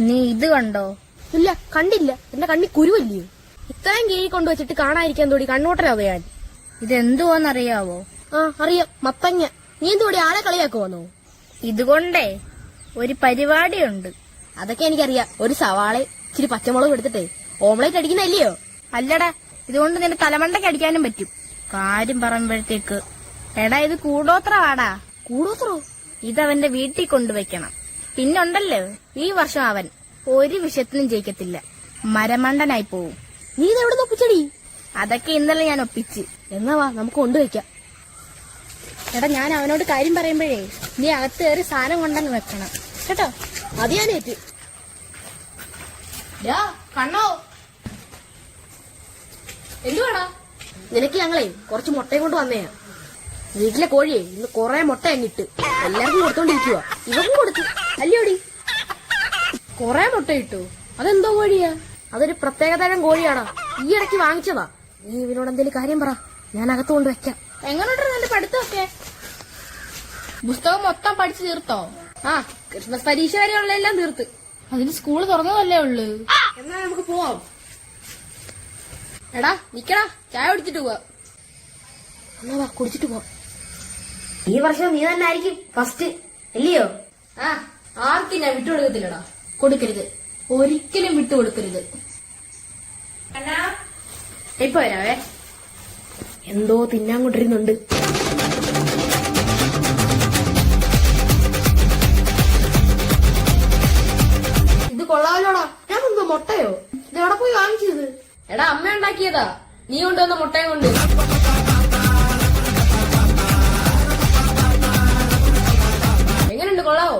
നീ ഇത് കണ്ടോ? ഇല്ല, കണ്ടില്ല. എന്റെ കണ്ണി കുരുവല്ലയോ? ഇത്രയും കീഴി കൊണ്ടുവച്ചിട്ട് കാണാതിരിക്കാൻ തോടി കണ്ണോട്ടരാവോ ഞാൻ. ഇതെന്തുവാന്നറിയാവോ? ആ, അറിയാം. മത്തങ്ങ. നീ എന്തോടി ആളെ കളിയാക്കുവന്നോ? ഇതുകൊണ്ടേ ഒരു പരിപാടിയുണ്ട്. അതൊക്കെ എനിക്കറിയാം. ഒരു സവാള ഇച്ചിരി പച്ചമുളക് എടുത്തിട്ടേ ഓംലേറ്റ് അടിക്കുന്നല്ലയോ? അല്ലടാ, ഇതുകൊണ്ട് നിന്റെ തലമണ്ടയ്ക്ക് അടിക്കാനും പറ്റും. കാര്യം പറയുമ്പോഴത്തേക്ക് എടാ, ഇത് കൂടോത്രവാടാ. കൂടോത്രോ? ഇതവന്റെ വീട്ടിൽ കൊണ്ടുവയ്ക്കണം. പിന്നുണ്ടല്ലോ, ഈ വർഷം അവൻ ഒരു വിഷയത്തിനും ജയിക്കത്തില്ല, മരമണ്ടനായി പോവും. നീ ഇതെവിടെ നോപ്പിച്ചടി? അതൊക്കെ ഇന്നലെ ഞാൻ ഒപ്പിച്ച്. എന്നാ വാ, നമുക്ക് കൊണ്ടുവയ്ക്കാം. എടാ, ഞാൻ അവനോട് കാര്യം പറയുമ്പോഴേ നീ അകത്ത് കയറി സാധനം കൊണ്ടങ്ങ് വെക്കണം കേട്ടോ. അത് ഞാനേറ്റ്. കണ്ണോ, എന്തുവാടാ? നിനക്ക് ഞങ്ങളെ കുറച്ച് മുട്ടയും കൊണ്ട് വന്നേയാ. വീട്ടിലെ കോഴിയെ ഇന്ന് കൊറേ മുട്ട അങ്ങിട്ട് എല്ലാവർക്കും കൊടുത്തോണ്ടിരിക്കുക. ഇവക്കും കൊടുത്തു അല്ലയോടി? കൊറേ മുട്ട ഇട്ടു. അതെന്തോ കോഴിയാ? അതൊരു പ്രത്യേകതരം കോഴിയാടാ. ഈ ഇടയ്ക്ക് വാങ്ങിച്ചതാ. നീ ഇവനോട് എന്തേലും കാര്യം പറ, ഞാൻ അകത്ത് കൊണ്ട് വെക്കാം. എങ്ങനെയുണ്ട് നിന്റെ പഠിത്തമൊക്കെ? പുസ്തകം മൊത്തം പഠിച്ചു തീർത്തോ? ആ, ക്രിസ്മസ് പരീക്ഷ വരെ ഉള്ളതെല്ലാം തീർത്ത്. അതിന് സ്കൂള് തുറന്നതല്ലേ ഉള്ളു. എന്നാ നമുക്ക് പോവാം. എടാ നിക്കടാ, ചായ കുടിച്ചിട്ട് പോവാ. എന്നാ വാ, കുടിച്ചിട്ട് പോവാം. ഈ വർഷം നീ തന്നെ ആയിരിക്കും ഫസ്റ്റ് അല്ലയോ? ആ, ആർക്കും ഞാൻ വിട്ടുകൊടുക്കത്തില്ലടാ. കൊടുക്കരുത്, ഒരിക്കലും വിട്ടുകൊടുക്കരുത്. ഇപ്പൊ വരാവേ. എന്തോ തിന്നാൻ കൊണ്ടിരുന്നുണ്ട്. ഇത് കൊള്ളാമല്ലോടാ. ഞാൻ എന്തോ മുട്ടയോ? ഇത് എവിടെ പോയി വാങ്ങിച്ചത്? എടാ, അമ്മ ഉണ്ടാക്കിയതാ. നീ കൊണ്ടുവന്ന മുട്ടയും കൊണ്ട്. എങ്ങനെയുണ്ട്, കൊള്ളാവോ?